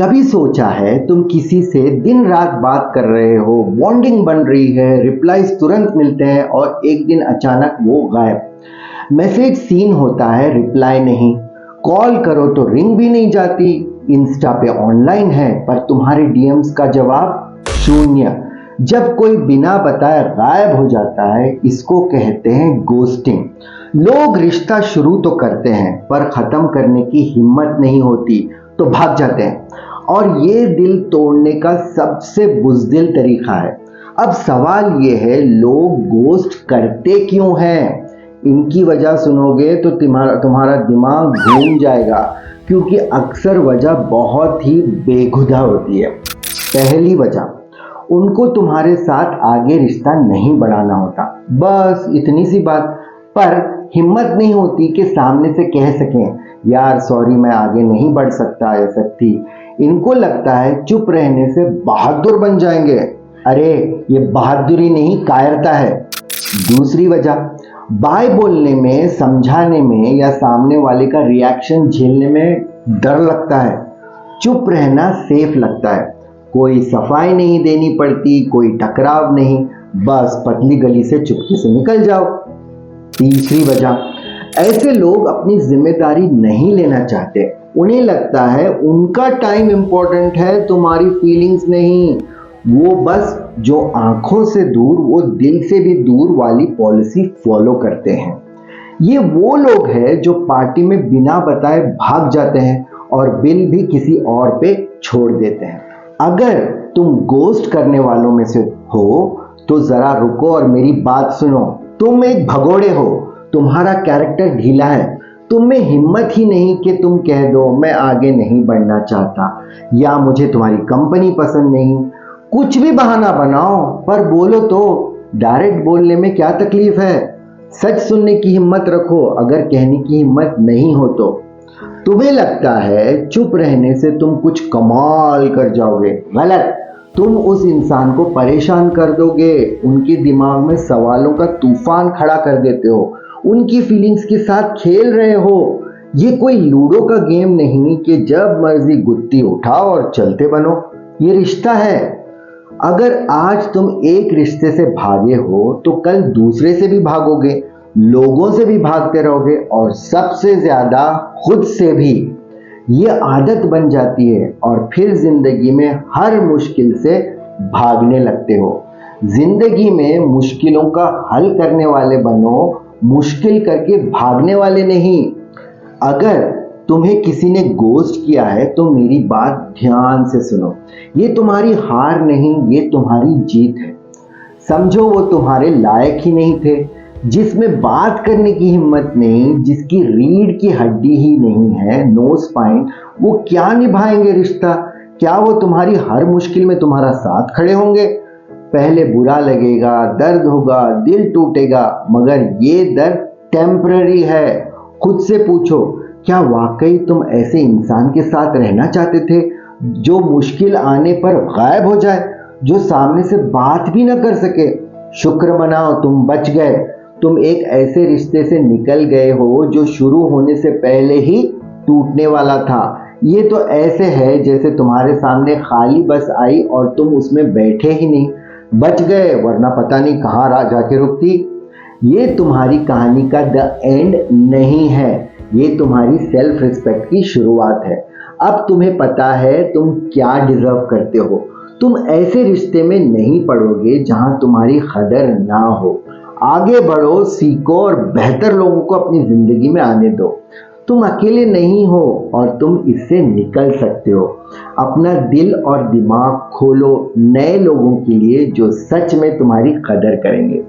कभी सोचा है तुम किसी से दिन रात बात कर रहे हो, बॉन्डिंग बन रही है, रिप्लाईज तुरंत मिलते हैं और एक दिन अचानक वो गायब। मैसेज सीन होता है, रिप्लाई नहीं, कॉल करो तो रिंग भी नहीं जाती, इंस्टा पे ऑनलाइन है पर तुम्हारे डीएम्स का जवाब शून्य। जब कोई बिना बताए गायब हो जाता है, इसको कहते हैं गोस्टिंग। लोग रिश्ता शुरू तो करते हैं पर खत्म करने की हिम्मत नहीं होती तो भाग जाते हैं, और ये दिल तोड़ने का सबसे बुज़दिल तरीका है। अब सवाल ये है, लोग गोस्ट करते क्यों हैं? इनकी वजह सुनोगे तो तुम्हारा दिमाग घूम जाएगा, क्योंकि अक्सर वजह बहुत ही बेहुदा होती है। पहली वजह, उनको तुम्हारे साथ आगे रिश्ता नहीं बढ़ाना होता, बस इतनी सी बात। पर हिम्मत नहीं होती कि सामने से कह सकें, यार सॉरी मैं आगे नहीं बढ़ सकता या सकती। इनको लगता है चुप रहने से बहादुर बन जाएंगे। अरे ये बहादुरी नहीं, कायरता है। दूसरी वजह, बाय बोलने में, समझाने में या सामने वाले का रिएक्शन झेलने में डर लगता है। चुप रहना सेफ लगता है, कोई सफाई नहीं देनी पड़ती, कोई टकराव नहीं, बस पतली गली से चुपके से निकल जाओ। तीसरी वजह, ऐसे लोग अपनी जिम्मेदारी नहीं लेना चाहते। उन्हें लगता है उनका टाइम इंपॉर्टेंट है, तुम्हारी फीलिंग्स नहीं। वो बस जो आंखों से दूर वो दिल से भी दूर वाली पॉलिसी फॉलो करते हैं। ये वो लोग हैं जो पार्टी में बिना बताए भाग जाते हैं और बिल भी किसी और पे छोड़ देते हैं। अगर तुम गोस्ट करने वालों में से हो तो जरा रुको और मेरी बात सुनो। तुम एक भगोड़े हो, तुम्हारा कैरेक्टर ढीला है, तुम में हिम्मत ही नहीं कि तुम कह दो मैं आगे नहीं बढ़ना चाहता या मुझे तुम्हारी कंपनी पसंद नहीं। कुछ भी बहाना बनाओ पर बोलो तो। डायरेक्ट बोलने में क्या तकलीफ है? सच सुनने की हिम्मत रखो अगर कहने की हिम्मत नहीं हो तो। तुम्हें लगता है चुप रहने से तुम कुछ कमाल कर जाओगे, गलत। तुम उस इंसान को परेशान कर दोगे, उनके दिमाग में सवालों का तूफान खड़ा कर देते हो, उनकी फीलिंग्स के साथ खेल रहे हो। ये कोई लूडो का गेम नहीं कि जब मर्जी गुत्ती उठाओ और चलते बनो। ये रिश्ता है। अगर आज तुम एक रिश्ते से भागे हो तो कल दूसरे से भी भागोगे, लोगों से भी भागते रहोगे और सबसे ज्यादा खुद से भी। ये आदत बन जाती है और फिर जिंदगी में हर मुश्किल से भागने लगते हो। जिंदगी में मुश्किलों का हल करने वाले बनो, मुश्किल करके भागने वाले नहीं। अगर तुम्हें किसी ने गोस्ट किया है तो मेरी बात ध्यान से सुनो। ये तुम्हारी हार नहीं, ये तुम्हारी जीत है। समझो वो तुम्हारे लायक ही नहीं थे, जिसमें बात करने की हिम्मत नहीं, जिसकी रीढ़ की हड्डी ही नहीं है, नो स्पाइन, वो क्या निभाएंगे रिश्ता? क्या वो तुम्हारी हर मुश्किल में तुम्हारा साथ खड़े होंगे? पहले बुरा लगेगा, दर्द होगा, दिल टूटेगा, मगर ये दर्द टेम्पररी है। खुद से पूछो, क्या वाकई तुम ऐसे इंसान के साथ रहना चाहते थे जो मुश्किल आने पर गायब हो जाए, जो सामने से बात भी न कर सके? शुक्र मनाओ तुम बच गए। तुम एक ऐसे रिश्ते से निकल गए हो जो शुरू होने से पहले ही टूटने वाला था। ये तो ऐसे है जैसे तुम्हारे सामने खाली बस आई और तुम उसमें बैठे ही नहीं। बच गए, वरना पता नहीं कहाँ जाके रुकती। ये तुम्हारी कहानी का द एंड नहीं है, ये तुम्हारी सेल्फ रिस्पेक्ट की शुरुआत है। अब तुम्हें पता है तुम क्या डिजर्व करते हो। तुम ऐसे रिश्ते में नहीं पड़ोगे जहां तुम्हारी कदर ना हो। आगे बढ़ो, सीखो और बेहतर लोगों को अपनी जिंदगी में आने दो। तुम अकेले नहीं हो और तुम इससे निकल सकते हो। अपना दिल और दिमाग खोलो नए लोगों के लिए जो सच में तुम्हारी कदर करेंगे।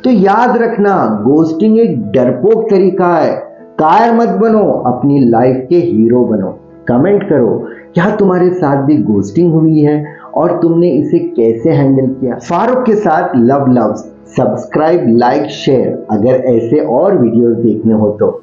तो याद रखना, गोस्टिंग एक डरपोक तरीका है। कायर मत बनो, अपनी लाइफ के हीरो बनो। कमेंट करो, क्या तुम्हारे साथ भी गोस्टिंग हुई है और तुमने इसे कैसे हैंडल किया? फारूक के साथ love loves. Subscribe, like, share अगर ऐसे और वीडियोस देखने हो तो।